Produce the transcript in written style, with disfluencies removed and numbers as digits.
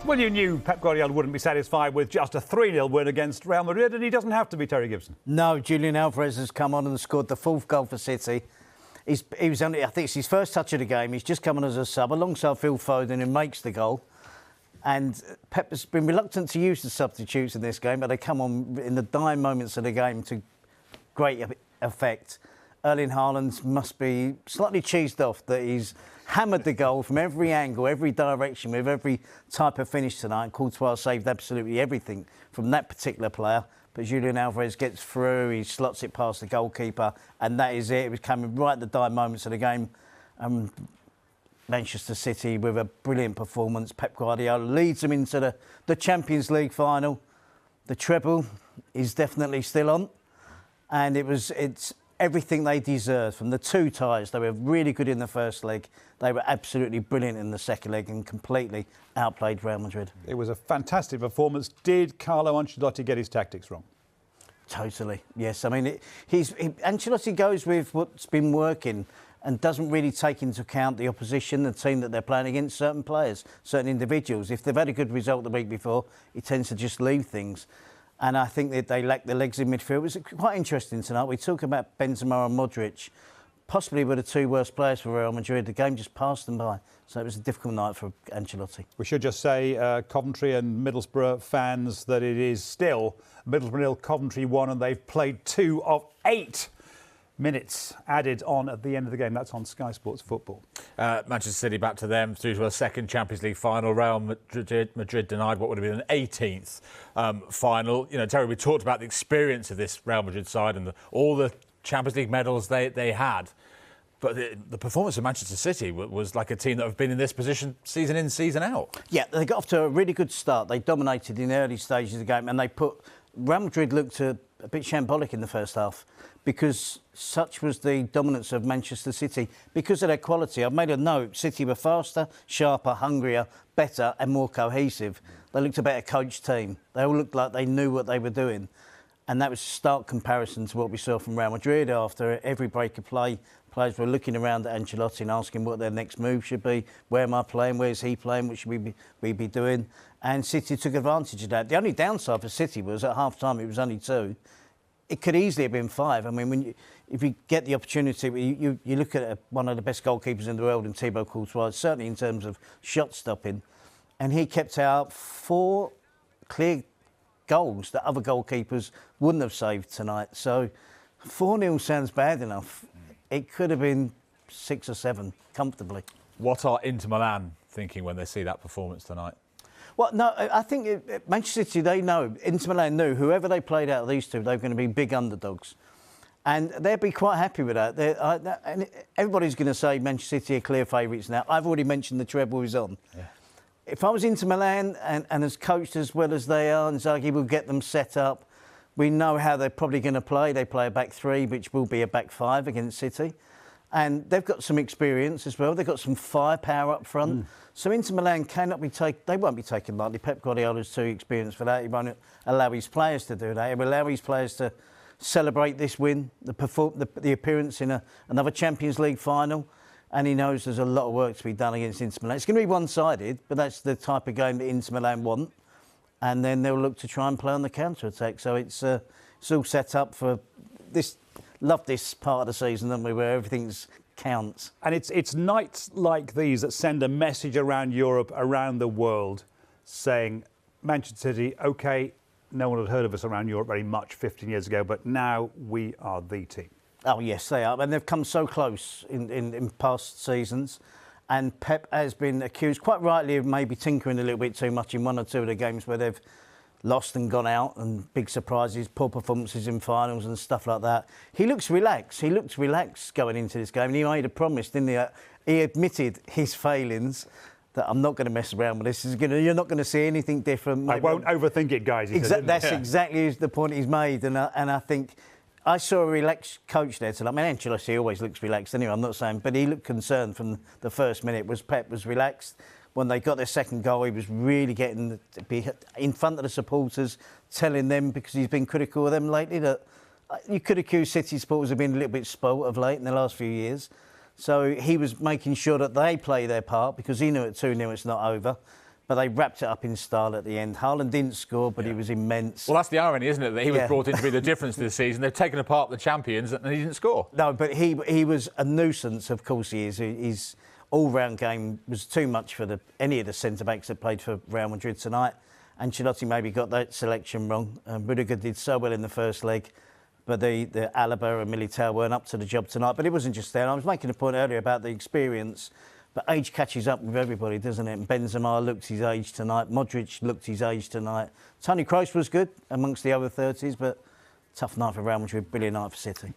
Well, you knew Pep Guardiola wouldn't be satisfied with just a 3-0 win against Real Madrid, and he doesn't have to be, Terry Gibson. No, Julian Alvarez has come on and scored the fourth goal for City. He was only, I think it's his first touch of the game. He's just come on as a sub alongside Phil Foden, who makes the goal. And Pep has been reluctant to use the substitutes in this game, but they come on in the dying moments of the game to great effect. Erling Haaland must be slightly cheesed off that he's hammered the goal from every angle, every direction, with every type of finish tonight. Courtois saved absolutely everything from that particular player. But Julian Alvarez gets through, he slots it past the goalkeeper, and that is it. It was coming right at the dying moments of the game. Manchester City with a brilliant performance. Pep Guardiola leads them into the Champions League final. The treble is definitely still on, and it's everything they deserve. From the two ties, they were really good in the first leg. They were absolutely brilliant in the second leg and completely outplayed Real Madrid. It was a fantastic performance. Did Carlo Ancelotti get his tactics wrong? Totally, yes. I mean, Ancelotti goes with what's been working and doesn't really take into account the opposition, the team that they're playing against, certain players, certain individuals. If they've had a good result the week before, he tends to just leave things. And I think that they lack the legs in midfield. It was quite interesting tonight. We talk about Benzema and Modric. Possibly were the two worst players for Real Madrid. The game just passed them by. So it was a difficult night for Ancelotti. We should just say, Coventry and Middlesbrough fans, that it is still Middlesbrough 0, Coventry 1, and they've played 2 of 8 minutes added on at the end of the game. That's on Sky Sports Football. Manchester City back to them through to a second Champions League final. Real Madrid denied what would have been an 18th final. You know, Terry, we talked about the experience of this Real Madrid side and all the Champions League medals they had. But the performance of Manchester City was like a team that have been in this position season in, season out. Yeah, they got off to a really good start. They dominated in the early stages of the game, and Real Madrid looked a bit shambolic in the first half because such was the dominance of Manchester City. Because of their quality, I've made a note, City were faster, sharper, hungrier, better and more cohesive. They looked a better coached team. They all looked like they knew what they were doing. And that was a stark comparison to what we saw from Real Madrid. After every break of play, players were looking around at Ancelotti and asking what their next move should be. Where am I playing? Where's he playing? What should we be doing? And City took advantage of that. The only downside for City was at half-time it was only 2. It could easily have been 5. I mean, if you get the opportunity, you look at one of the best goalkeepers in the world in Thibaut Courtois, certainly in terms of shot stopping, and he kept out 4 clear goals that other goalkeepers wouldn't have saved tonight. So 4-0 sounds bad enough. It could have been 6 or 7 comfortably. What are Inter Milan thinking when they see that performance tonight? Well, no, I think Manchester City, they know, Inter Milan knew whoever they played out of these two, they were going to be big underdogs. And they'd be quite happy with that. And everybody's going to say Manchester City are clear favourites now. I've already mentioned the treble is on. Yeah. If I was Inter Milan and as coached as well as they are, Inzaghi will get them set up. We know how they're probably going to play. They play a back 3, which will be a back 5 against City. And they've got some experience as well. They've got some firepower up front. So Inter Milan cannot be taken. They won't be taken lightly. Pep Guardiola's too experienced for that. He won't allow his players to do that. He will allow his players to celebrate this win, the appearance in another Champions League final. And he knows there's a lot of work to be done against Inter Milan. It's going to be one-sided, but that's the type of game that Inter Milan want. And then they'll look to try and play on the counter-attack. So it's all set up for this. Love this part of the season, don't we, where everything counts. And it's nights like these that send a message around Europe, around the world, saying, Manchester City, OK, no one had heard of us around Europe very much 15 years ago, but now we are the team. Oh, yes, they are. And they've come so close in past seasons. And Pep has been accused, quite rightly, of maybe tinkering a little bit too much in 1 or 2 of the games where they've lost and gone out, and big surprises, poor performances in finals and stuff like that. He looks relaxed. He looked relaxed going into this game. And he made a promise, didn't he? He admitted his failings, that I'm not going to mess around with this. You're not going to see anything different. I won't overthink it, guys. That's exactly the point he's made. And I think I saw a relaxed coach there tonight. I mean, Ancelotti always looks relaxed anyway, I'm not saying. But he looked concerned from the first minute. Pep was relaxed. When they got their second goal, he was really getting to be in front of the supporters, telling them, because he's been critical of them lately, that you could accuse City supporters of being a little bit spoilt of late in the last few years. So he was making sure that they play their part, because he knew at 2-0 it's not over. but they wrapped it up in style at the end. Haaland didn't score, but he was immense. Well, that's the irony, isn't it? That he was Yeah. brought in to be the difference this season. They've taken apart the champions and he didn't score. No, but he was a nuisance, of course he is. His all-round game was too much for any of the centre-backs that played for Real Madrid tonight. Ancelotti maybe got that selection wrong. Rudiger did so well in the first leg, but the Alaba and Militao weren't up to the job tonight. But it wasn't just there. I was making a point earlier about the experience, but age catches up with everybody, doesn't it? And Benzema looked his age tonight. Modric looked his age tonight. Toni Kroos was good amongst the over 30s, but tough night for Real Madrid, brilliant night for City.